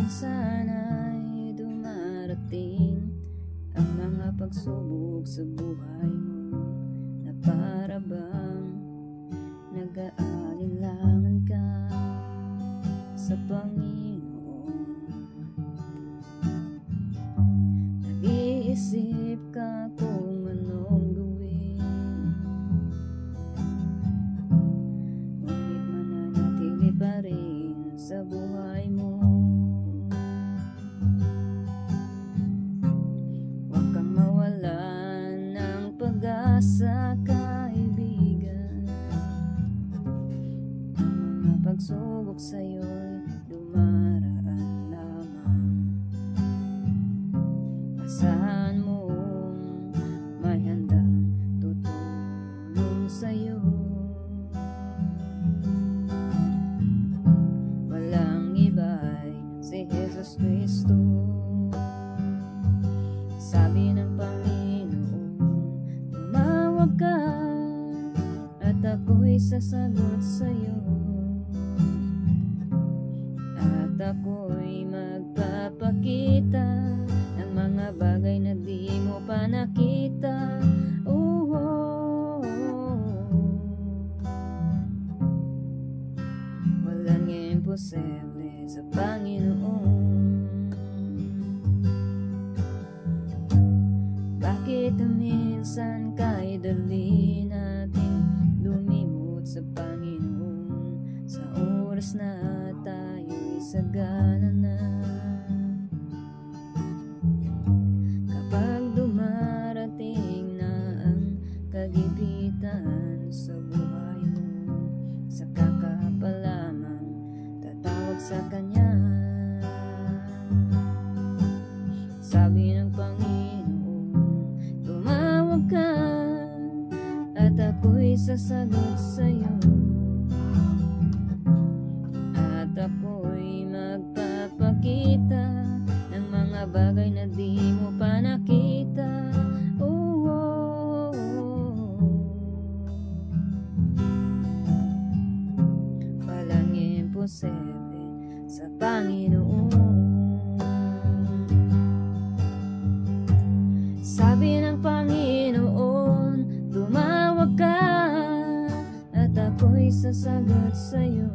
sana'y dumarating ang mga pagsubok sa buhay mo, na para bang nag-aalinlangan ka sa Panginoon. Nag-iisip ka kung anong gawin, ngunit mananatili pa rin sa buhay mo. Huwag kang mawalan ng pag-asa, kaibigan. Ang mga pagsubok sa'yo'y dumaraan lamang. Asahan mong may handang tutulong sa'yo. Walang iba'y si Jesus Cristo. Sabi ng Panginoon, tumawag ka at ako'y sasagot sa'yo, at ako'y magpapakita ng mga bagay na di mo pa nakita. Oh, oh, oh. Walang imposible sa Panginoon. Bakit minsan kahit dali natin lumimot sa Panginoon, sa oras na tayo'y sagana na? Kapag dumarating na ang kagipitan sa buhay mo, saka ka pa lamang tatawag sa Kanya. Sabi ng Panginoon, tumawag ka at ako'y sasagot sa'yo, at ako'y magpapakita ng mga bagay na di mo pa nakita. Oh, oh, oh. Walang imposible sa Panginoon. Sabi ng Panginoon, tumawag ka at ako'y sasagot sa'yo,